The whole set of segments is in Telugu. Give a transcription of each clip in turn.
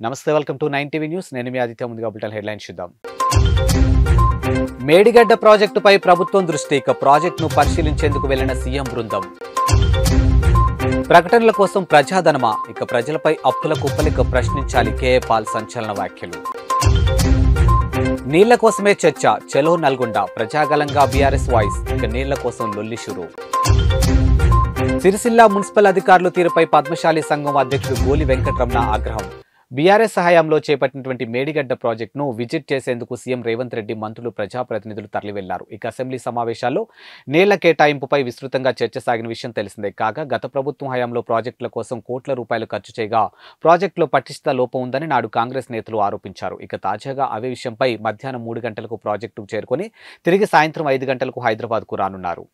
నమస్తే వెల్కమ్ టు 9 టీవీ న్యూస్ నేను మీ ఆదిత్య ముందుగా బులెటిన్ హెడ్లైన్స్ చూద్దాం. మేడిగడ్డ ప్రాజెక్టుపై ప్రభుత్వం దృష్టి ప్రాజెక్టును పరిశీలించేందుకు వెళ్లిన సీఎం బృందం. ప్రకటనల కోసం ప్రజాధనమా ప్రజలపై అప్పుల కుప్పలిక ప్రశ్నించాలి కేఏ పాల్ సంచలన వ్యాఖ్యలు. నీళ్ల కోసమే చర్చ చలో నల్గొండ ప్రజాగలంగా బీఆర్ఎస్ వాయిస్ నీళ్ల కోసం లొల్లి షురు. సిరిసిల్ల మున్సిపల్ అధికారులు తీరుపై పద్మశాలి సంఘం అధ్యక్షుడు గోలి వెంకటరమణ ఆగ్రహం. బీఆర్ఎస్ సహాయంలో చేపట్టినటువంటి మేడిగడ్డ ప్రాజెక్టును విజిట్ చేసేందుకు సీఎం రేవంత్ రెడ్డి మంత్రులు ప్రజాప్రతినిధులు తరలివెళ్లారు. అసెంబ్లీ సమావేశాల్లో నీళ్ల కేటాయింపుపై విస్తృతంగా చర్చ సాగిన విషయం తెలిసిందే. కాగా గత ప్రభుత్వం హయాంలో ప్రాజెక్టుల కోసం కోట్ల రూపాయలు ఖర్చు చేయగా ప్రాజెక్టులో పటిష్ట లోపం ఉందని నాడు కాంగ్రెస్ నేతలు ఆరోపించారు. తాజాగా అవే విషయంపై మధ్యాహ్నం 3 గంటలకు ప్రాజెక్టుకు చేరుకొని తిరిగి సాయంత్రం 5 గంటలకు హైదరాబాద్కు రానున్నారు.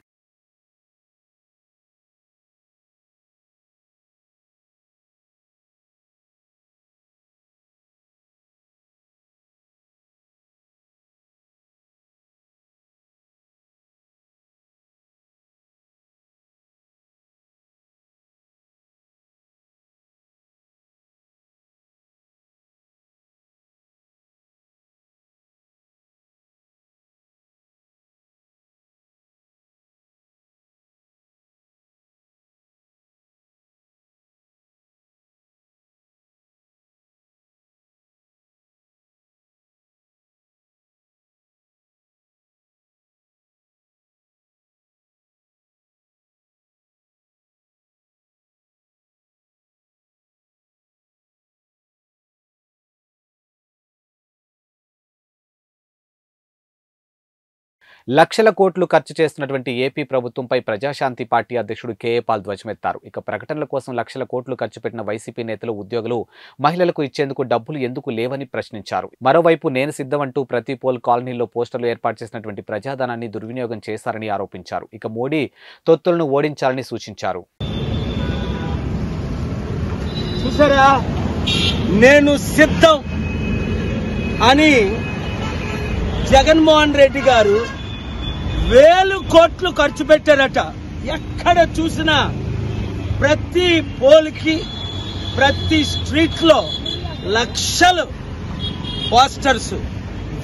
లక్షల కోట్లు ఖర్చు చేస్తున్నటువంటి ఏపీ ప్రభుత్వంపై ప్రజాశాంతి పార్టీ అధ్యక్షుడు కేఏ పాల్ ధ్వజమెత్తారు. ప్రకటనల కోసం లక్షల కోట్లు ఖర్చు పెట్టిన వైసీపీ నేతలు, ఉద్యోగులు మహిళలకు ఇచ్చేందుకు డబ్బులు ఎందుకు లేవని ప్రశ్నించారు. మరోవైపు నేను సిద్ధమంటూ ప్రతి పోల్ కాలనీలో పోస్టర్లు ఏర్పాటు చేసినటువంటి ప్రజాధనాన్ని దుర్వినియోగం చేశారని ఆరోపించారు. మోడీ తొత్తులను ఓడించాలని సూచించారు. చూసారా, నేను సిద్ధం అని జగన్మోహన్ రెడ్డి గారు 1000 కోట్లు ఖర్చు పెట్టారట. ఎక్కడ చూసినా ప్రతి పోల్కి ప్రతి స్ట్రీట్ లో లక్షలు పోస్టర్స్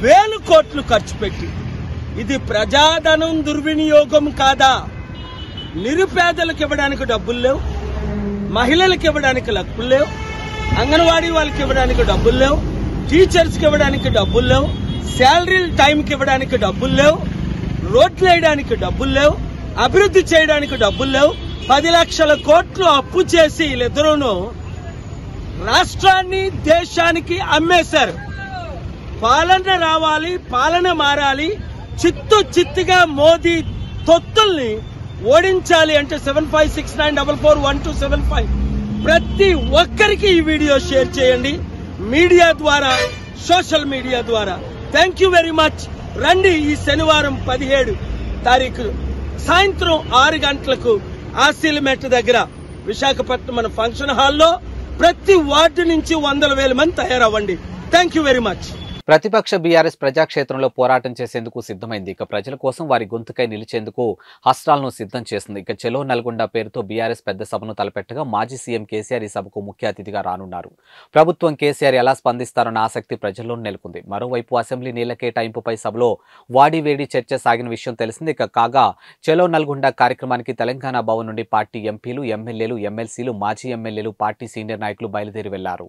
1000 కోట్లు ఖర్చు పెట్టి, ఇది ప్రజాధనం దుర్వినియోగం కాదా? నిరుపేదలకు ఇవ్వడానికి డబ్బులు లేవు, మహిళలకు ఇవ్వడానికి డబ్బులు లేవు, అంగన్వాడీ వాళ్ళకి ఇవ్వడానికి డబ్బులు లేవు, టీచర్స్కి ఇవ్వడానికి డబ్బులు లేవు, శాలరీల టైంకి ఇవ్వడానికి డబ్బులు లేవు, రోడ్లు వేయడానికి డబ్బులు లేవు, అభివృద్ధి చేయడానికి డబ్బులు లేవు. 10 లక్షల కోట్లు అప్పు చేసి వీళ్ళిద్దరూను రాష్ట్రాన్ని దేశానికి అమ్మేశారు. పాలన రావాలి, పాలన మారాలి, చిత్తుగా మోదీ తొత్తుల్ని ఓడించాలి అంటే 7569441275 ప్రతి ఒక్కరికి ఈ వీడియో షేర్ చేయండి, మీడియా ద్వారా, సోషల్ మీడియా ద్వారా. Thank you very much. రండి, ఈ శనివారం 17 తారీఖు సాయంత్రం 6 గంటలకు ఆసిలిమెట్ దగ్గర విశాఖపట్నం మన ఫంక్షన్ హాల్లో ప్రతి వార్డు నుంచి 100,000 మంది తయారవ్వండి. Thank you very much. ప్రతిపక్ష బీఆర్ఎస్ ప్రజాక్షేత్రంలో పోరాటం చేసేందుకు సిద్ధమైంది. ప్రజల కోసం వారి గొంతుకై నిలిచేందుకు హస్త్రాలను సిద్ధం చేస్తుంది. చెలో నల్గొండ పేరుతో బీఆర్ఎస్ పెద్ద సభను తలపెట్టగా మాజీ సీఎం కేసీఆర్ ఈ సభకు ముఖ్య అతిథిగా రానున్నారు. ప్రభుత్వం కేసీఆర్ ఎలా స్పందిస్తారన్న ఆసక్తి ప్రజల్లో నెలకొంది. మరోవైపు అసెంబ్లీ నీళ్ల కేటాయింపుపై సభలో వాడివేడి చర్చ సాగిన విషయం తెలిసింది. కాగా చెలో నల్గొండ కార్యక్రమానికి తెలంగాణ భవన్ నుండి పార్టీ ఎంపీలు, ఎమ్మెల్యేలు, ఎమ్మెల్సీలు, మాజీ ఎమ్మెల్యేలు, పార్టీ సీనియర్ నాయకులు బయలుదేరి వెళ్లారు.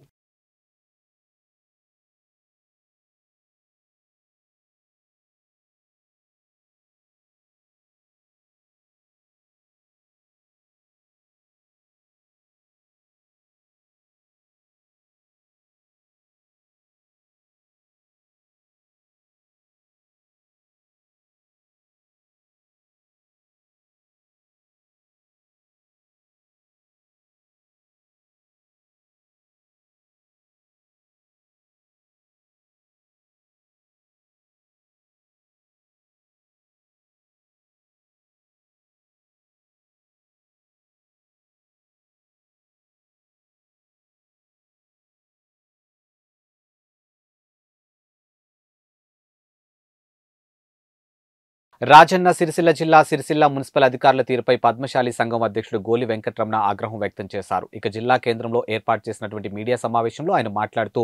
రాజన్న సిరిసిల్ల జిల్లా సిరిసిల్ల మున్సిపల్ అధికారుల తీరుపై పద్మశాలి సంఘం అధ్యక్షుడు గోలి వెంకట్రమణ ఆగ్రహం వ్యక్తం చేశారు. ఇక జిల్లా కేంద్రంలో ఏర్పాటు చేసినటువంటి మీడియా సమావేశంలో ఆయన మాట్లాడుతూ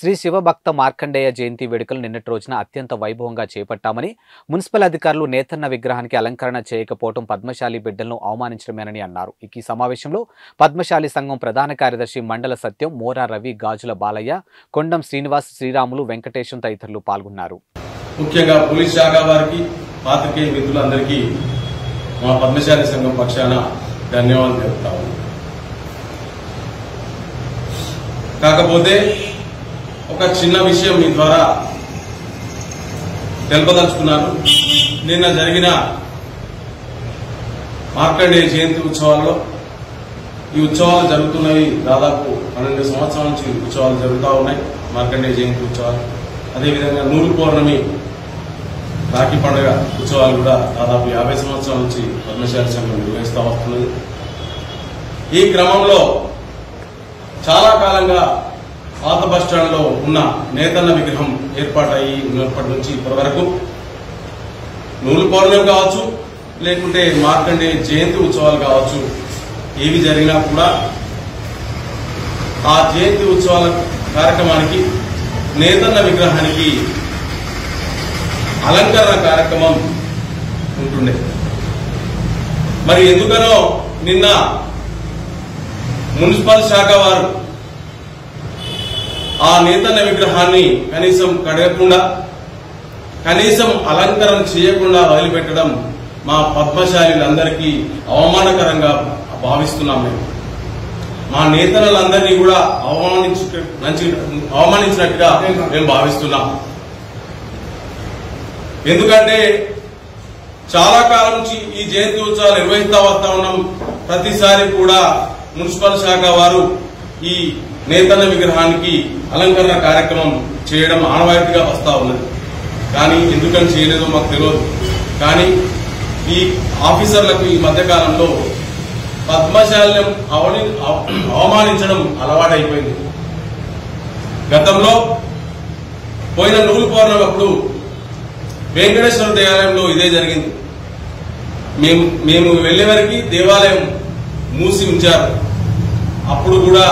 శ్రీ శివభక్త మార్కండేయ జయంతి వేడుకలు నిన్నటి రోజున అత్యంత వైభవంగా చేపట్టామని, మున్సిపల్ అధికారులు నేతన్న విగ్రహానికి అలంకరణ చేయకపోవడం పద్మశాలి బిడ్డలను అవమానించడమేనని అన్నారు. ఈ సమావేశంలో పద్మశాలి సంఘం ప్రధాన కార్యదర్శి మండల సత్యం, మోరా రవి, గాజుల బాలయ్య, కొండం శ్రీనివాస్, శ్రీరాములు, వెంకటేశం తదితరులు పాల్గొన్నారు. ముఖ్యంగా పోలీస్ శాఖ వారికి, పాత్రికేయ మిత్రులందరికీ మా పద్మశాలి సంఘం పక్షాన ధన్యవాదాలు తెలుపుతాము. కాకపోతే ఒక చిన్న విషయం మీ ద్వారా తెలుపదలుచుకున్నాను. నిన్న జరిగిన మార్కండేయ జయంతి ఉత్సవాల్లో ఈ ఉత్సవాలు జరుగుతున్నవి దాదాపు 12 సంవత్సరాల నుంచి ఉత్సవాలు జరుగుతూ ఉన్నాయి. మార్కండేయ జయంతి ఉత్సవాలు, అదేవిధంగా నూలు పౌర్ణమి, రాఖీ పండుగ ఉత్సవాలు కూడా దాదాపు 50 సంవత్సరాల నుంచి పద్మశాలి సంఘం నిర్వహిస్తూ వస్తున్నది. ఈ క్రమంలో చాలా కాలంగా పాత బస్టాండ్లో ఉన్న నేతన్న విగ్రహం ఏర్పాటయ్యి ఉన్నప్పటి నుంచి ఇప్పటి వరకు నూలు పౌర్ణమి కావచ్చు, లేకుంటే మార్కండేయ జయంతి ఉత్సవాలు కావచ్చు, ఏవి జరిగినా కూడా ఆ జయంతి ఉత్సవాల కార్యక్రమానికి నేతన్న విగ్రహానికి అలంకరణ కార్యక్రమం ఉంటుండే. మరి ఎందుకనో నిన్న మున్సిపల్ శాఖ వారు ఆ నేతన్న విగ్రహాన్ని కనీసం కడగకుండా, కనీసం అలంకరణ చేయకుండా వదిలిపెట్టడం మా పద్మశాలీలందరికీ అవమానకరంగా భావిస్తున్నాం. మేము మా నేతలందరినీ కూడా అవమానించినట్టుగా మేము భావిస్తున్నాం. ఎందుకంటే చాలా కాలం నుంచి ఈ జయంతి ఉత్సవాలు నిర్వహిస్తూ వస్తా ఉన్నాం. ప్రతిసారి కూడా మున్సిపల్ శాఖ వారు ఈ నేతన్న విగ్రహానికి అలంకరణ కార్యక్రమం చేయడం ఆనవాయితీగా వస్తా ఉన్నది. కానీ ఎందుకని చేయలేదో మాకు తెలియదు. కానీ ఈ ఆఫీసర్లకు ఈ మధ్యకాలంలో పద్మశాల్యం అవమానించడం అలవాటైపోయింది. గతంలో పోయిన నూలు పౌర్ణమి అప్పుడు వెంకటేశ్వర దేవాలయంలో ఇదే జరిగింది. మేము వెళ్లే వరకు దేవాలయం మూసి ఉంచారు. అప్పుడు కూడా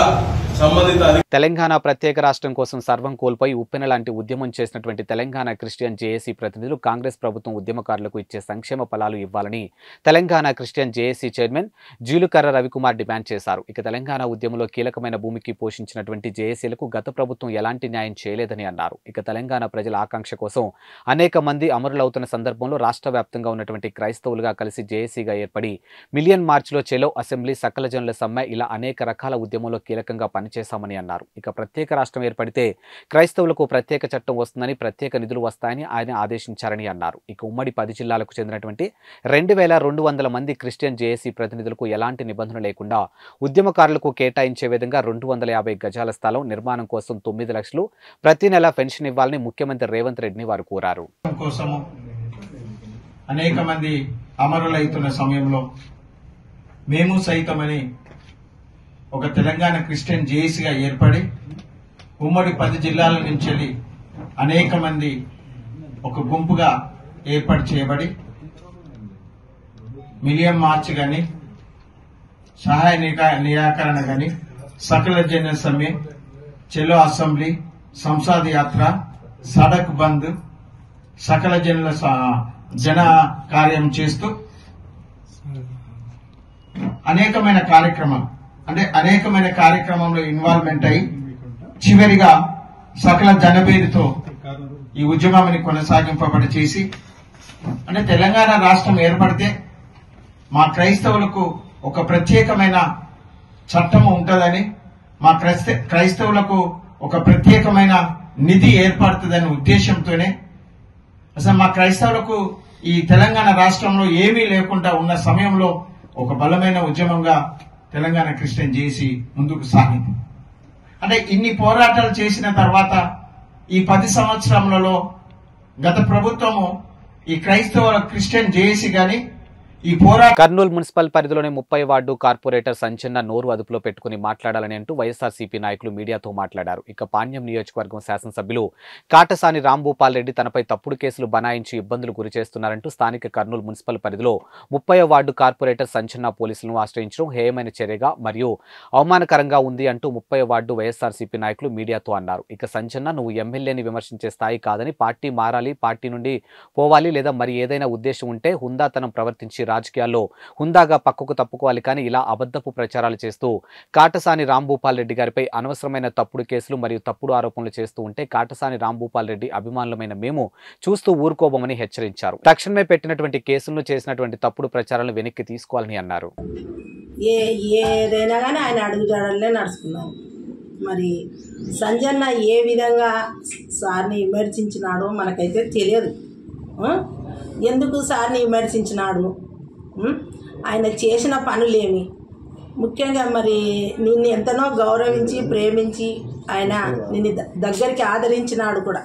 సంబంధిత తెలంగాణ ప్రత్యేక రాష్ట్రం కోసం సర్వం కోల్పోయి ఉప్పెన లాంటి ఉద్యమం చేసినటువంటి తెలంగాణ క్రిస్టియన్ జేఏసీ ప్రతినిధులు కాంగ్రెస్ ప్రభుత్వం ఉద్యమకారులకు ఇచ్చే సంక్షేమ ఫలాలు ఇవ్వాలని Telangana Christian JAC chairman Jilukarra Ravikumar demand చేశారు. ఇక తెలంగాణ ఉద్యమంలో కీలకమైన భూమికి పోషించినటువంటి జేఏసీలకు గత ప్రభుత్వం ఎలాంటి న్యాయం చేయలేదని అన్నారు. ఇక తెలంగాణ ప్రజల ఆకాంక్ష కోసం అనేక మంది అమరులవుతున్న సందర్భంలో రాష్ట్ర వ్యాప్తంగా ఉన్నటువంటి క్రైస్తవులుగా కలిసి జేఏసీగా ఏర్పడి మిలియన్ మార్చ్లో చెలో అసెంబ్లీ, సకల జనుల సమ్మె ఇలా అనేక రకాల ఉద్యమంలో కీలకంగా పనిచేశామని అన్నారు. ఇక ప్రత్యేక రాష్ట్రం ఏర్పడితే క్రైస్తవులకు ప్రత్యేక చట్టం వస్తుందని, ప్రత్యేక నిధులు వస్తాయని ఆయన ఆదేశించారని అన్నారు. ఇక ఉమ్మడి 10 జిల్లాలకు చెందినటువంటి 2200 మంది క్రిస్టియన్ జేఏసీ ప్రతినిధులకు ఎలాంటి నిబంధన లేకుండా ఉద్యమకారులకు కేటాయించే విధంగా 250 గజాల స్థలం నిర్మాణం కోసం 9 లక్షలు ప్రతి నెల పెన్షన్ ఇవ్వాలని ముఖ్యమంత్రి రేవంత్ రెడ్డిని వారు కోరారు. అనేక మంది అమరులైతున్న సమయంలో మేము సైతమని ఒక తెలంగాణ క్రిస్టియన్ జేఏసీగా ఏర్పడి ఉమ్మడి 10 జిల్లాల నుంచి అనేక మంది ఒక గుంపుగా ఏర్పాటు చేయబడి మిలియన్ మార్చ్ గాని, సహాయ నిరాకరణ గాని, సకల జన సమ్మె, చెలో అసెంబ్లీ, సంసద్ యాత్ర, సడక్ బంద్, సకల జన కార్యం చేస్తూ అనేకమైన కార్యక్రమంలో ఇన్వాల్వ్మెంట్ అయి చివరిగా సకల జనబేరితో ఈ ఉద్యమాన్ని కొనసాగింపబడి చేసి అంటే తెలంగాణ రాష్ట్రం ఏర్పడితే మా క్రైస్తవులకు ఒక ప్రత్యేకమైన చట్టం ఉంటుందని, మా క్రైస్తవులకు ఒక ప్రత్యేకమైన నిధి ఏర్పడుతుందనే ఉద్దేశంతోనే అసలు మా క్రైస్తవులకు ఈ తెలంగాణ రాష్ట్రంలో ఏమీ లేకుండా ఉన్న సమయంలో ఒక బలమైన ఉద్యమంగా తెలంగాణ క్రిస్టియన్ జేఏసీ ముందుకు సాగింది. అంటే ఇన్ని పోరాటాలు చేసిన తర్వాత ఈ 10 సంవత్సరములలో గత ప్రభుత్వము ఈ క్రైస్తవ క్రిస్టియన్ జేఏసీ గాని, ఈ పోరాటం కర్నూలు మున్సిపల్ పరిధిలోని 30 వార్డు కార్పొరేటర్ సంచన్న నోరు అదుపులో పెట్టుకుని మాట్లాడాలని అంటూ వైఎస్ఆర్సీపీ నాయకులు మీడియాతో మాట్లాడారు. ఇక పాణ్యం నియోజకవర్గం శాసనసభ్యులు కాటసాని రాంభూపాల్ రెడ్డి తనపై తప్పుడు కేసులు బనాయించి ఇబ్బందులు గురి చేస్తున్నారంటూ స్థానిక కర్నూలు మున్సిపల్ పరిధిలో 30వ వార్డు కార్పొరేటర్ సంచన్న పోలీసులను ఆశ్రయించడం హేయమైన చర్యగా మరియు అవమానకరంగా ఉంది అంటూ 30వ వార్డు వైఎస్ఆర్సీపీ నాయకులు మీడియాతో అన్నారు. ఇక సంచన్న నువ్వు ఎమ్మెల్యేని విమర్శించే స్థాయి కాదని, పార్టీ మారాలి, పార్టీ నుండి పోవాలి లేదా మరి ఏదైనా ఉద్దేశం ఉంటే హుందాతనం ప్రవర్తించి రాజకీయాల్లో హుందాగా పక్కకు తప్పుకోవాలి. కానీ ఇలా అబద్ధపు ప్రచారాలు చేస్తూ కాటసాని రాంభూపాల్ రెడ్డి గారిపై అనవసరమైన తప్పుడు కేసులు మరియు తప్పుడు ఆరోపణలు చేస్తూ ఉంటే కాటసాని రాంభూపాల్ రెడ్డి అభిమానులమైన మేము చూస్తూ ఊరుకోబోమని హెచ్చరించారు. తక్షణమే పెట్టినటువంటి కేసులను చేసినటువంటి తప్పుడు ప్రచారాలను వెనక్కి తీసుకోవాలని అన్నారు. ఏదైనా కానీ ఆయన అడుగుజాడలే నడుచుకున్నారు. మరి సంజన్న ఏ విధంగా సార్ని విమర్శించినాడో మనకైతే తెలియదు. ఎందుకు సార్ని విమర్శించినాడు, ఆయన చేసిన పనులేమి, ముఖ్యంగా మరి నిన్ను ఎంతనో గౌరవించి ప్రేమించి ఆయన నిన్ను దగ్గరికి ఆదరించినాడు కూడా.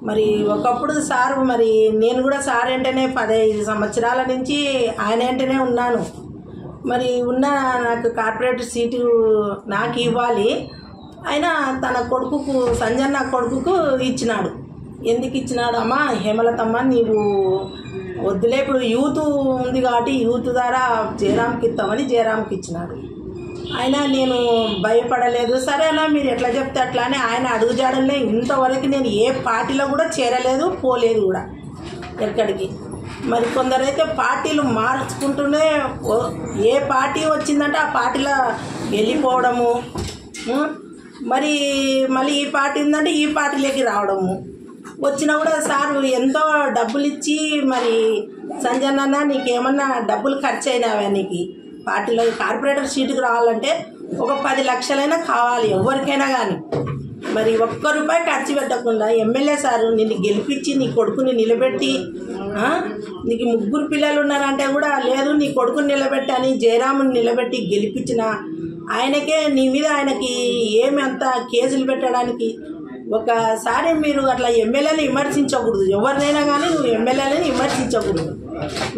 మరి ఒకప్పుడు సార్, మరి నేను కూడా సార్ అంటేనే 15 సంవత్సరాల నుంచి ఆయన అంటేనే ఉన్నాను. మరి నాకు కార్పొరేటర్ సీటు నాకు ఇవ్వాలి, ఆయన తన కొడుకుకు సంజన్న కొడుకుకు ఇచ్చినాడు. ఎందుకు ఇచ్చినాడు అమ్మా, హేమలతమ్మ నీవు వద్దులే, ఇప్పుడు యూత్ ఉంది కాబట్టి యూత్ ద్వారా జయరామ్కి ఇస్తామని జయరామ్కి ఇచ్చినాడు. అయినా నేను భయపడలేదు. సరేనా మీరు ఎట్లా చెప్తే అట్లా అని ఆయన అడుగుజాడలే. ఇంతవరకు నేను ఏ పార్టీలో కూడా చేరలేదు, పోలేదు కూడా ఎక్కడికి. మరి కొందరైతే పార్టీలు మార్చుకుంటూనే ఏ పార్టీ వచ్చిందంటే ఆ పార్టీలో వెళ్ళిపోవడము, మరి మళ్ళీ ఈ పార్టీ ఉందంటే ఈ పార్టీలోకి రావడము. వచ్చినా కూడా సార్ ఎంతో డబ్బులు ఇచ్చి, మరి సంజన్న నీకేమన్నా డబ్బులు ఖర్చు అయినావా, నీకు పార్టీలో కార్పొరేటర్ సీటుకు రావాలంటే ఒక 10 లక్షలైనా కావాలి ఎవరికైనా కానీ. మరి ఒక్క రూపాయి ఖర్చు పెట్టకుండా ఎమ్మెల్యే సారు నిన్ను గెలిపించి నీ కొడుకుని నిలబెట్టి, నీకు 3 పిల్లలు ఉన్నారంటే కూడా లేదు నీ కొడుకుని నిలబెట్టి అని జయరాముని నిలబెట్టి గెలిపించిన ఆయనకే నీ మీద ఆయనకి ఏమి అంత కేసులు పెట్టడానికి. ఒకసారి మీరు అట్లా ఎమ్మెల్యేని విమర్శించకూడదు, ఎవరినైనా కానీ నువ్వు ఎమ్మెల్యేని విమర్శించకూడదు.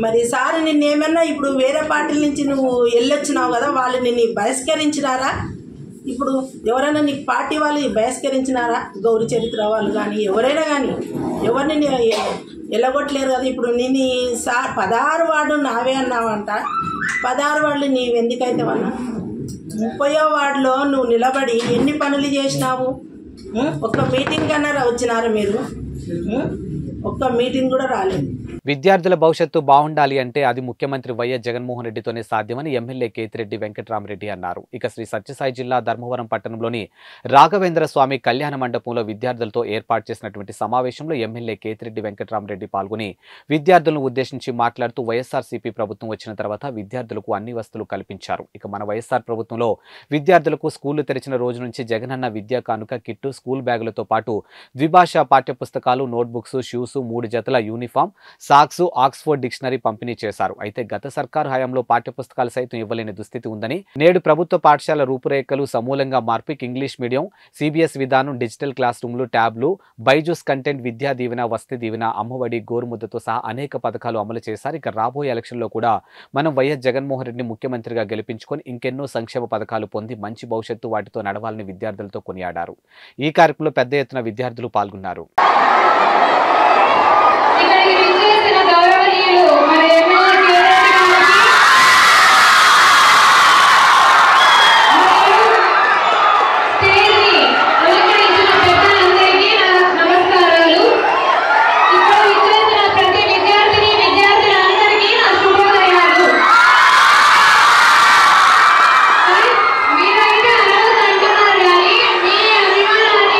మరి సార్ నిన్నేమన్నా ఇప్పుడు వేరే పార్టీల నుంచి నువ్వు వెళ్ళొచ్చినావు కదా, వాళ్ళు నిన్ను బహిష్కరించినారా? ఇప్పుడు ఎవరైనా నీకు పార్టీ వాళ్ళు బహిష్కరించినారా? గౌరీ చరిత్ర వాళ్ళు కానీ ఎవరైనా కానీ ఎవరిని వెళ్ళగొట్టలేరు కదా. ఇప్పుడు నేను సార్ 16 వార్డు నావే అన్నావంట, 16 వార్డులు నీవెందుకైతే అన్నా, 30వ వార్డులో నువ్వు నిలబడి ఎన్ని పనులు చేసినావు? ఒక్క మీటింగ్ కన్నా వచ్చినారా మీరు? ఒక్క మీటింగ్ కూడా రాలేదు. విద్యార్థుల భవిష్యత్తు బాగుండాలి అంటే అది ముఖ్యమంత్రి వైఎస్ జగన్మోహన్ రెడ్డితోనే సాధ్యమని ఎమ్మెల్యే కేతిరెడ్డి వెంకటరామరెడ్డి అన్నారు. ఇక శ్రీ సత్యసాయి జిల్లా ధర్మవరం పట్టణంలోని రాఘవేంద్ర స్వామి కళ్యాణ మండపంలో విద్యార్థులతో ఏర్పాటు చేసినటువంటి సమావేశంలో ఎమ్మెల్యే కేతిరెడ్డి వెంకటరామరెడ్డి పాల్గొని విద్యార్థులను ఉద్దేశించి మాట్లాడుతూ వైఎస్ఆర్సీపీ ప్రభుత్వం వచ్చిన తర్వాత విద్యార్థులకు అన్ని వసతులు కల్పించారు. ఇక మన వైఎస్ఆర్ ప్రభుత్వంలో విద్యార్థులకు స్కూళ్లు తెరిచిన రోజు నుంచి జగనన్న విద్యా కానుక కిట్టు, స్కూల్ బ్యాగులతో పాటు ద్విభాషా పాఠ్యపుస్తకాలు, నోట్బుక్స్, షూస్, 3 జతల యూనిఫామ్, సాక్స్, ఆక్స్ఫోర్డ్ డిక్షనరీ పంపిణీ చేశారు. అయితే గత సర్కారు హయాంలో పాఠ్యపుస్తకాలు సైతం ఇవ్వలేని దుస్థితి ఉందని, నేడు ప్రభుత్వ పాఠశాల రూపురేఖలు సమూలంగా మార్పి ఇంగ్లీష్ మీడియం, సిబిఎస్ విధానం, డిజిటల్ క్లాస్ రూమ్లు, ట్యాబ్లు, బైజూస్ కంటెంట్, విద్యా దీవెన, వసతి దీవెన, అమ్మఒడి, గోరుముద్దతో సహా అనేక పథకాలు అమలు చేశారు. ఇక రాబోయే ఎలక్షన్లో కూడా మనం వైఎస్ జగన్మోహన్ రెడ్డిని ముఖ్యమంత్రిగా గెలిపించుకొని ఇంకెన్నో సంక్షేమ పథకాలు పొంది మంచి భవిష్యత్తు వాటితో నడవాలని విద్యార్థులతో కొనియాడారు. ఈ కార్యక్రమంలో పెద్ద ఎత్తున విద్యార్థులు పాల్గొన్నారు. మీరు అయితే అరవదు అంటున్నారు కానీ మీ అభిమానాన్ని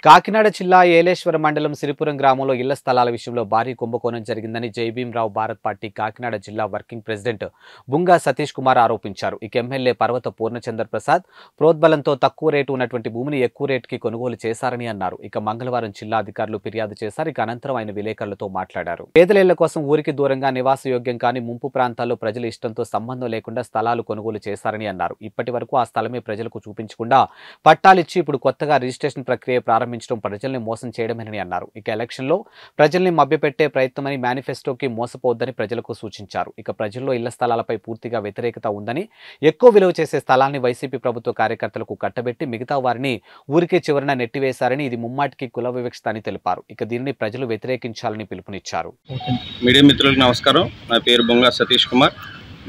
కాకినాడ జిల్లా ఏలేశ్వరం మండలం సిరిపురం గ్రామంలో ఇళ్ల స్థలాల విషయంలో భారీ కుంభకోణం జరిగిందని జైభీంరావు భారత్ పార్టీ కాకినాడ జిల్లా వర్కింగ్ ప్రెసిడెంట్ బుంగా సతీష్ కుమార్ ఆరోపించారు. ఇక ఎమ్మెల్యే పర్వత పూర్ణచంద్ర ప్రసాద్ ప్రోద్బలంతో తక్కువ రేటు ఉన్నటువంటి భూమిని ఎక్కువ రేటుకి కొనుగోలు చేశారని అన్నారు. ఇక మంగళవారం జిల్లా అధికారులు ఫిర్యాదు చేశారు. ఇక అనంతరం ఆయన విలేకరులతో మాట్లాడారు. పేదల కోసం ఊరికి దూరంగా నివాసయోగ్యం కాని ముంపు ప్రాంతాల్లో ప్రజల ఇష్టంతో సంబంధం లేకుండా స్థలాలు కొనుగోలు చేశారని అన్నారు. ఇప్పటి వరకు ఆ స్థలమే ప్రజలకు చూపించకుండా పట్టాలిచ్చి ఇప్పుడు కొత్తగా రిజిస్ట్రేషన్ ప్రక్రియ ప్రారంభించడం ప్రజల్ని మోసం చేయడమేనని అన్నారు. ఇక ఎలక్షన్లో ప్రజల్ని మభ్యపెట్టే ప్రయత్నమని మేనిఫెస్టోకి మోసపోవద్దని ప్రజలకు సూచించారు. ఇక ప్రజల్లో ఇళ్ల స్థలాలపై పూర్తిగా వ్యతిరేకత ఉందని, ఎక్కువ విలువ చేసే స్థలాన్ని వైసీపీ ప్రభుత్వ కార్యకర్తలకు కట్టబెట్టి మిగతా వారిని ఊరికే చివరన నెట్టివేశారని, ఇది ముమ్మాటికి కుల వివక్షత అని తెలిపారు. ఇక దీనిని ప్రజలు వ్యతిరేకించాలని పిలుపునిచ్చారు. మీడియా మిత్రులకు నమస్కారం. నా పేరు బొంగా సతీష్ కుమార్,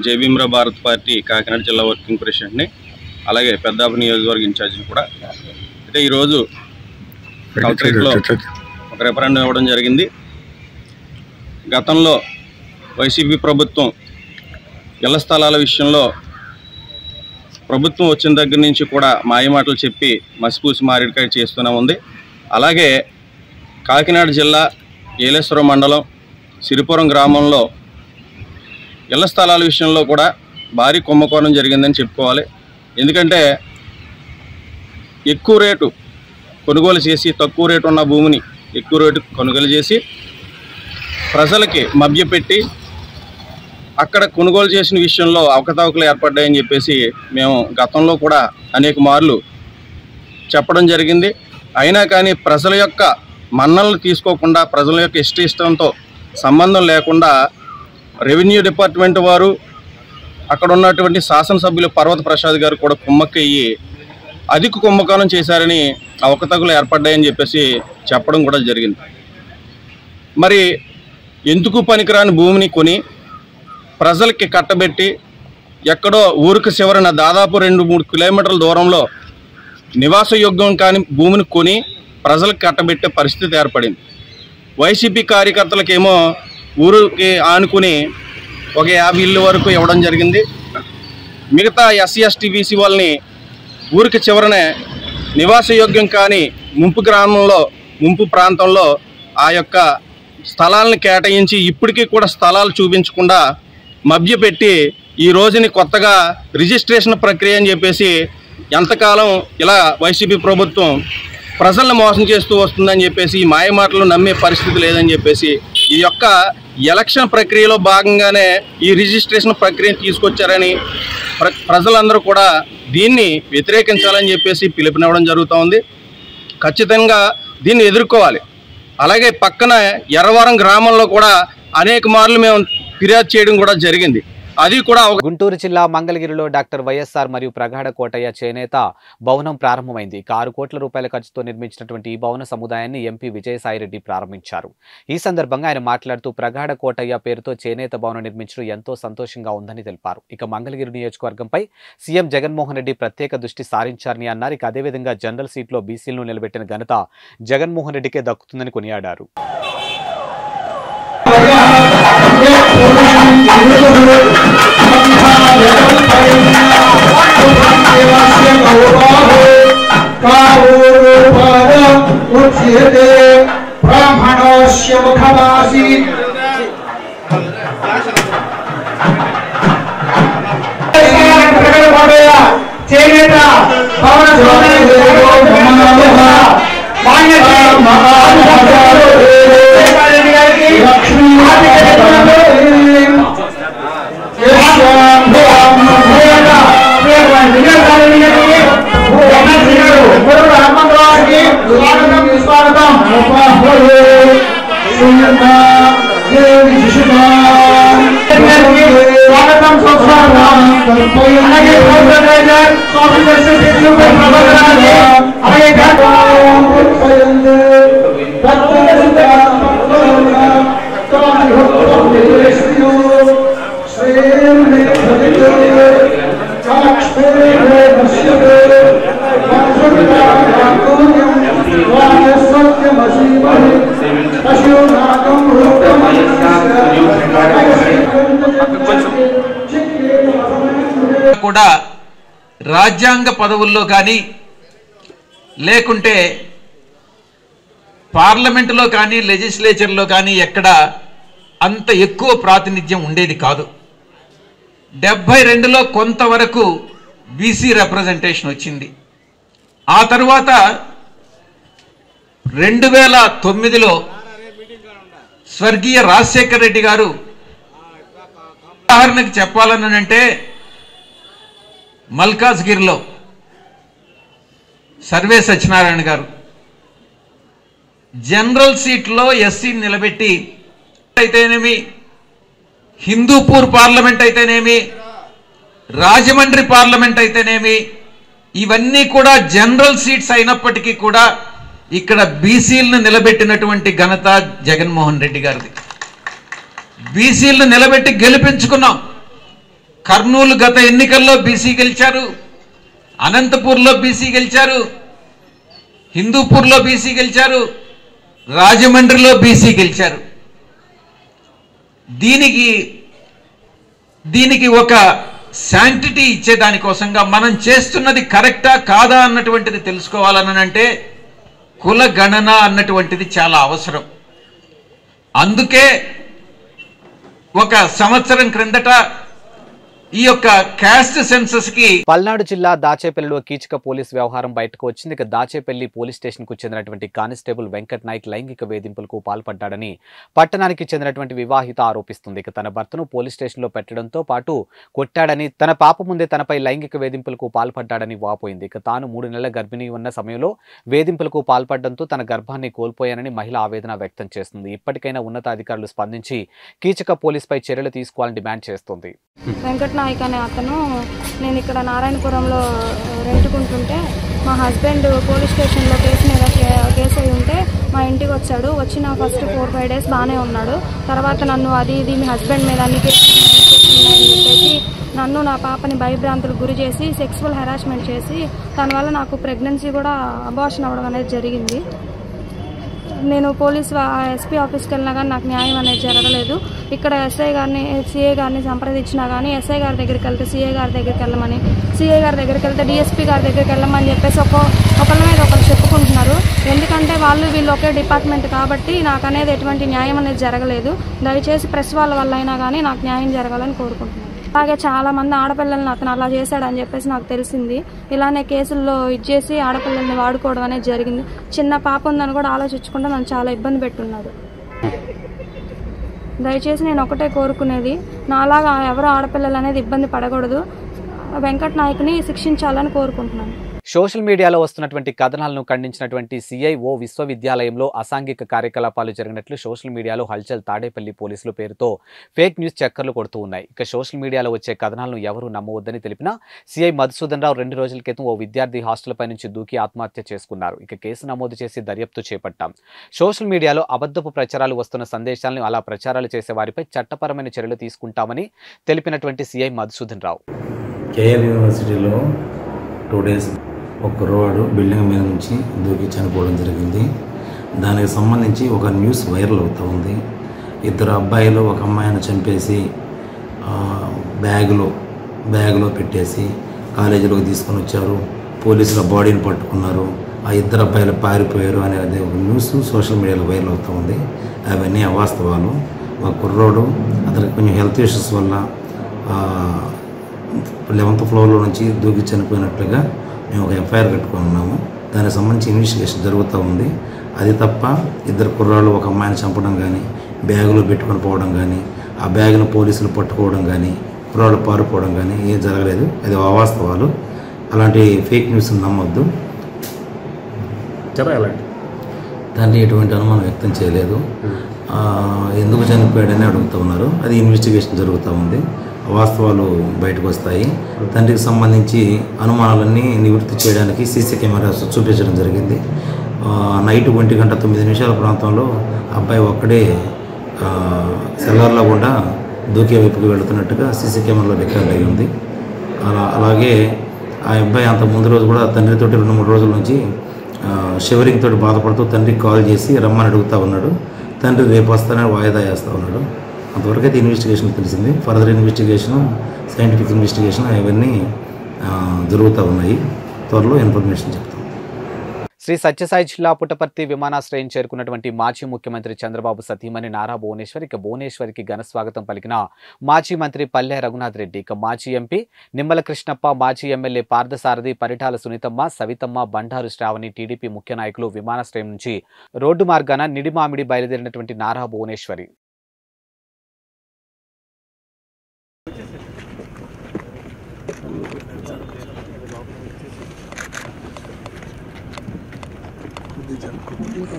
జైభీంరావు భారత్ పార్టీ కాకినాడ జిల్లా వర్కింగ్ ప్రెసిడెంట్ని, అలాగే పెద్దాపురం నియోజకవర్గ ఇన్ఛార్జిని కూడా. అయితే ఈరోజు కలెక్టరేట్లో ఒక రెఫరెండం ఇవ్వడం జరిగింది. గతంలో వైసీపీ ప్రభుత్వం ఇళ్ల స్థలాల విషయంలో ప్రభుత్వం వచ్చిన దగ్గర నుంచి కూడా మాయమాటలు చెప్పి మసిపూసి మారేడుకాయ చేస్తూనే ఉంది. అలాగే కాకినాడ జిల్లా ఏలేశ్వరం మండలం సిరిపురం గ్రామంలో ఇళ్ల స్థలాల విషయంలో కూడా భారీ కుంభకోణం జరిగిందని చెప్పుకోవాలి. ఎందుకంటే ఎక్కువ రేటు కొనుగోలు చేసి తక్కువ రేటు ఉన్న భూమిని ఎక్కువ రేటు కొనుగోలు చేసి ప్రజలకి మభ్యపెట్టి అక్కడ కొనుగోలు చేసిన విషయంలో అవకతవకలు ఏర్పడ్డాయని చెప్పేసి మేము గతంలో కూడా అనేక మార్లు చెప్పడం జరిగింది. అయినా కానీ ప్రజల యొక్క మన్నలను తీసుకోకుండా, ప్రజల యొక్క ఇష్టంతో సంబంధం లేకుండా రెవెన్యూ డిపార్ట్మెంట్ వారు, అక్కడ ఉన్నటువంటి శాసనసభ్యులు పర్వత ప్రసాద్ గారు కూడా కుమ్మక్కయ్యి అధిక కుంభకోణం చేశారని, అవకతవకలు ఏర్పడ్డాయని చెప్పేసి చెప్పడం కూడా జరిగింది. మరి ఎందుకు పనికిరాని భూమిని కొని ప్రజలకి కట్టబెట్టి ఎక్కడో ఊరికి చివరన దాదాపు 2-3 కిలోమీటర్ల దూరంలో నివాసయోగ్యం కాని భూమిని కొని ప్రజలకు కట్టబెట్టే పరిస్థితి ఏర్పడింది. వైసీపీ కార్యకర్తలకేమో ఊరికి ఆనుకుని ఒక 50 ఇళ్ళు వరకు ఇవ్వడం జరిగింది. మిగతా ఎస్సీ ఎస్టీ బీసీ వాళ్ళని ఊరికి చివరనే నివాసయోగ్యం కాని ముంపు ప్రాంతంలో ఆ యొక్క స్థలాలను కేటాయించి ఇప్పటికీ కూడా స్థలాలు చూపించకుండా మభ్యపెట్టి ఈ రోజుని కొత్తగా రిజిస్ట్రేషన్ ప్రక్రియ అని చెప్పేసి ఎంతకాలం ఇలా వైసీపీ ప్రభుత్వం ప్రజలను మోసం చేస్తూ వస్తుందని చెప్పేసి ఈ మాయమాటలు నమ్మే పరిస్థితి లేదని చెప్పేసి ఈ యొక్క ఎలక్షన్ ప్రక్రియలో భాగంగానే ఈ రిజిస్ట్రేషన్ ప్రక్రియను తీసుకొచ్చారని ప్రజలందరూ కూడా దీన్ని వ్యతిరేకించాలని చెప్పేసి పిలుపునివ్వడం జరుగుతూ ఉంది. ఖచ్చితంగా దీన్ని ఎదుర్కోవాలి. అలాగే పక్కన ఎర్రవరం గ్రామంలో కూడా అనేక మార్లు మేము ఫిర్యాదు చేయడం కూడా జరిగింది. అది కూడా గుంటూరు జిల్లా మంగళగిరిలో డాక్టర్ వైఎస్ఆర్ మరియు ప్రగాఢ కోటయ్య చేనేత భవనం ప్రారంభమైంది. 6 కోట్ల రూపాయల ఖర్చుతో నిర్మించినటువంటి ఈ భవన సముదాయాన్ని ఎంపీ విజయసాయిరెడ్డి ప్రారంభించారు. ఈ సందర్భంగా ఆయన మాట్లాడుతూ ప్రగాఢ కోటయ్య పేరుతో చేనేత భవనం నిర్మించడం ఎంతో సంతోషంగా ఉందని తెలిపారు. ఇక మంగళగిరి నియోజకవర్గంపై సీఎం జగన్మోహన్ రెడ్డి ప్రత్యేక దృష్టి సారించారని అన్నారు. ఇక అదేవిధంగా జనరల్ సీట్లో బీసీలను నిలబెట్టిన ఘనత జగన్మోహన్ రెడ్డికే దక్కుతుందని కొనియాడారు. బ్రాహ్మణోస్య ముఖవాసి చేనేత భవన కూడా రాజ్యాంగ పదవుల్లో కానీ లేకుంటే పార్లమెంటులో కానీ లెజిస్లేచర్లో కానీ ఎక్కడ అంత ఎక్కువ ప్రాతినిధ్యం ఉండేది కాదు. 72లో కొంతవరకు బీసీ రిప్రజెంటేషన్ వచ్చింది. ఆ తర్వాత 2009లో స్వర్గీయ రాజశేఖర రెడ్డి గారు, ఉదాహరణకు చెప్పాలనంటే మల్కాజ్గిరిలో సర్వే సత్యనారాయణ గారు జనరల్ సీట్లో ఎస్సీని నిలబెట్టి అయితేనేమి, హిందూపూర్ పార్లమెంట్ అయితేనేమి, రాజమండ్రి పార్లమెంట్ అయితేనేమి, ఇవన్నీ కూడా జనరల్ సీట్స్ అయినప్పటికీ కూడా ఇక్కడ బీసీలను నిలబెట్టినటువంటి ఘనత జగన్మోహన్ రెడ్డి గారిది. బీసీలను నిలబెట్టి గెలిపించుకున్నాం. కర్నూలు గత ఎన్నికల్లో బీసీ గెలిచారు, అనంతపూర్లో బీసీ గెలిచారు, హిందూపూర్లో బీసీ గెలిచారు, రాజమండ్రిలో బీసీ గెలిచారు. దీనికి ఒక శాంటిటీ ఇచ్చేదానికోసంగా మనం చేస్తున్నది కరెక్టా కాదా అన్నటువంటిది తెలుసుకోవాలనంటే కుల గణన అన్నటువంటిది చాలా అవసరం. అందుకే ఒక సంవత్సరం క్రిందట ఈ యొక్క క్యాస్ట్ సెన్సస్ కి పల్నాడు జిల్లా దాచేపల్లిలో కీచక పోలీస్ వ్యవహారం బయటకు వచ్చింది. ఇక దాచేపల్లి పోలీస్ స్టేషన్ కు చెందినటువంటి కానిస్టేబుల్ వెంకట్ నాయక్ లైంగిక వేధింపులకు పాల్పడ్డాడని పట్టణానికి చెందినటువంటి వివాహిత ఆరోపిస్తుంది. ఇక తన భర్తను పోలీస్ స్టేషన్ లో పెట్టడంతో పాటు కొట్టాడని, తన పాప ముందే తనపై లైంగిక వేధింపులకు పాల్పడ్డాడని వాపోయింది. ఇక తాను 3 నెలల గర్భిణీ ఉన్న సమయంలో వేధింపులకు పాల్పడడంతో తన గర్భాన్ని కోల్పోయానని మహిళ ఆవేదన వ్యక్తం చేస్తుంది. ఇప్పటికైనా ఉన్నతాధికారులు స్పందించి కీచక పోలీస్ పై చర్యలు తీసుకోవాలని డిమాండ్ చేస్తుంది. వెంకట్ నాయక్ అనే అతను, నేను ఇక్కడ నారాయణపురంలో రెంటుకుంటుంటే మా హస్బెండ్ పోలీస్ స్టేషన్లో కేసు అయి ఉంటే మా ఇంటికి వచ్చాడు. వచ్చిన ఫస్ట్ 4-5 డేస్ బాగానే ఉన్నాడు. తర్వాత నన్ను అది ఇది మీ హస్బెండ్ మీద అన్ని కేసులు ఉన్నాయని చెప్పేసి నన్ను, నా పాపని భయభ్రాంతులకు గురి చేసి సెక్సువల్ హెరాస్మెంట్ చేసి దానివల్ల నాకు ప్రెగ్నెన్సీ కూడా అబార్షన్ అవ్వడం అనేది జరిగింది. నేను ఎస్పీ ఆఫీస్కి వెళ్ళినా కానీ నాకు న్యాయం అనేది జరగలేదు. ఇక్కడ ఎస్ఐ గారిని, సిఐ గారిని సంప్రదించినా కానీ ఎస్ఐ గారి దగ్గరికి వెళ్తే సిఐ గారి దగ్గరికి వెళ్ళమని, సిఐ గారి దగ్గరికి వెళ్తే డిఎస్పీ గారి దగ్గరికి వెళ్ళమని చెప్పేసి ఒకళ్ళ మీద ఒకరు చెప్పుకుంటున్నారు. ఎందుకంటే వీళ్ళు ఒకే డిపార్ట్మెంట్ కాబట్టి నాకు అనేది ఎటువంటి న్యాయం అనేది జరగలేదు. దయచేసి ప్రెస్ వాళ్ళ వల్ల అయినా కానీ నాకు న్యాయం జరగాలని కోరుకుంటున్నాను. అలాగే చాలా మంది ఆడపిల్లల్ని అతను అలా చేశాడని చెప్పేసి నాకు తెలిసింది. ఇలానే కేసుల్లో ఇచ్చేసి ఆడపిల్లల్ని వాడుకోవడం అనేది జరిగింది. చిన్న పాప ఉందని కూడా ఆలోచించకుండా నన్ను చాలా ఇబ్బంది పెట్టున్నాడు. దయచేసి నేను ఒకటే కోరుకునేది, నాలాగా ఎవరు ఆడపిల్లలు అనేది ఇబ్బంది పడకూడదు. వెంకట్ నాయక్ని శిక్షించాలని కోరుకుంటున్నాను. సోషల్ మీడియాలో వస్తున్నటువంటి కథనాలను ఖండించినటువంటి సిఐఓ విశ్వవిద్యాలయంలో అసాంఘిక కార్యకలాపాలు జరిగినట్లు సోషల్ మీడియాలో హల్చల్ తాడేపల్లి పోలీసుల పేరుతో ఫేక్ న్యూస్ చక్కర్లు కొడుతూ ఉన్నాయి. ఇక సోషల్ మీడియాలో వచ్చే కథనాలను ఎవరూ నమ్మవద్దని తెలిపిన సిఐ మధుసూదన్ రావు 2 రోజుల క్రితం ఓ విద్యార్థి హాస్టల్పై నుంచి దూకి ఆత్మహత్య చేసుకున్నారు. ఇక కేసు నమోదు చేసి దర్యాప్తు చేపట్టాం. సోషల్ మీడియాలో అబద్ధపు ప్రచారాలు వస్తున్న సందేశాలను అలా ప్రచారాలు చేసే వారిపై చట్టపరమైన చర్యలు తీసుకుంటామని తెలిపినటువంటి సిఐ మధుసూదన్ రావు. కేఎల్ యూనివర్సిటీలో 2 డేస్ ఒక కుర్రవాడు బిల్డింగ్ మీద నుంచి దూకి చనిపోవడం జరిగింది. దానికి సంబంధించి ఒక న్యూస్ వైరల్ అవుతూ ఉంది. 2 అబ్బాయిలు ఒక అమ్మాయిని చంపేసి బ్యాగులో పెట్టేసి కాలేజీలోకి తీసుకొని వచ్చారు. పోలీసుల బాడీని పట్టుకున్నారు. ఆ 2 అబ్బాయిలు పారిపోయారు అనేది ఒక న్యూస్ సోషల్ మీడియాలో వైరల్ అవుతూ ఉంది. అవన్నీ అవాస్తవాలు. ఒక కుర్రోడు, అతనికి కొంచెం హెల్త్ ఇష్యూస్ వల్ల 11th ఫ్లోర్లో నుంచి దూకి చనిపోయినట్లుగా మేము ఒక ఎఫ్ఐఆర్ కట్టుకొని ఉన్నాము. దానికి సంబంధించి ఇన్వెస్టిగేషన్ జరుగుతూ ఉంది. అది తప్ప 2 కుర్రాళ్ళు ఒక అమ్మాయిని చంపడం కానీ, బ్యాగులో పెట్టుకొని పోవడం కానీ, ఆ బ్యాగును పోలీసులు పట్టుకోవడం కానీ, కుర్రాళ్ళు పారిపోవడం కానీ ఏం జరగలేదు. అది అవాస్తవాలు. అలాంటి ఫేక్ న్యూస్ నమ్మొద్దు. దాన్ని ఎటువంటి అనుమానం వ్యక్తం చేయలేదు. ఎందుకు చనిపోయాడని అడుగుతూ ఉన్నారు. అది ఇన్వెస్టిగేషన్ జరుగుతూ ఉంది. వాస్తవాలు బయటకు వస్తాయి. తండ్రికి సంబంధించి అనుమానాలన్నీ నివృత్తి చేయడానికి సీసీ కెమెరాస్ చూపించడం జరిగింది. నైట్ 1:09 ప్రాంతంలో అబ్బాయి ఒక్కడే సెల్లార్లో కూడా దూకే వైపుకి వెళుతున్నట్టుగా సీసీ కెమెరాలో రికార్డ్ అయి ఉంది. అలాగే ఆ అబ్బాయి అంత ముందు రోజు కూడా తండ్రితో 2-3 రోజుల నుంచి షివరింగ్ తోటి బాధపడుతూ తండ్రికి కాల్ చేసి రమ్మని అడుగుతూ ఉన్నాడు. తండ్రి రేపు వస్తానని వాయిదా వేస్తూ ఉన్నాడు. అంతవరకు అయితే ఇన్వెస్టిగేషన్ తెలిసింది. ఫర్దర్ ఇన్వెస్టిగేషన్, సైంటిఫిక్ ఇన్వెస్టిగేషన్ ఇవన్నీ జరుగుతూ ఉన్నాయి. త్వరలో ఇన్ఫర్మేషన్ చెప్తాం. శ్రీ సత్యసాయి జిల్లా పుట్టపర్తి విమానాశ్రయం చేరుకున్నటువంటి మాజీ ముఖ్యమంత్రి చంద్రబాబు సతీమణి నారా భువనేశ్వర్ భువనేశ్వరికి ఘన స్వాగతం పలికిన మాజీ మంత్రి పల్లె రఘునాథ్ రెడ్డి మాజీ ఎంపీ నిమ్మల కృష్ణప్ప మాజీ ఎమ్మెల్యే పార్థసారథి పరిటాల సునీతమ్మ సవితమ్మ బండారు శ్రావణి టీడీపీ ముఖ్య నాయకులు విమానాశ్రయం నుంచి రోడ్డు మార్గాన నిడిమామిడి బయలుదేరినటువంటి నారా భువనేశ్వరి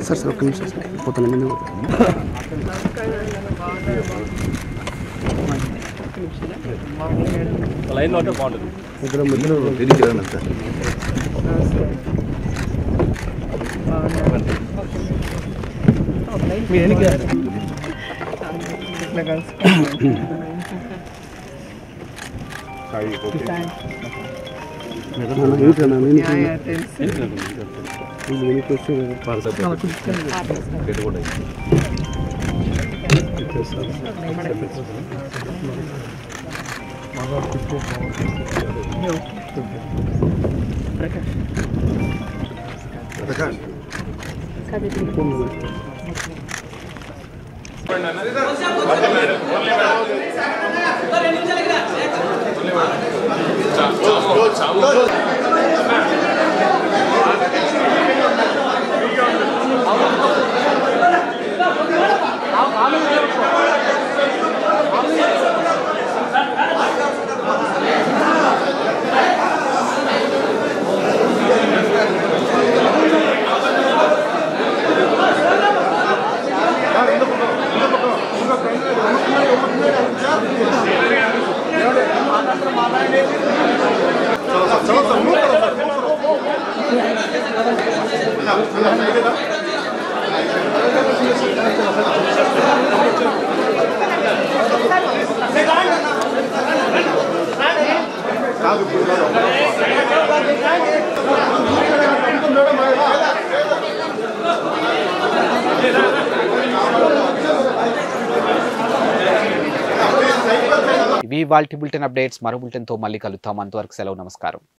सर ఒక నిమిషం పోతాను నేను లైన్ లోనే బాగుంటుంది ఇద్దరు మధ్యలో తిరిగి రండి సార్ మీ ఎనికి ఇట్లా కలిసి సాయి ఓకే మేడం ఏంటన్నా నేను ఇవి వాల్టి బులెటిన్ అప్డేట్స్ మరో బులెటిన్తో మళ్ళీ కలుద్దాం. అంతవరకు సెలవు, నమస్కారం.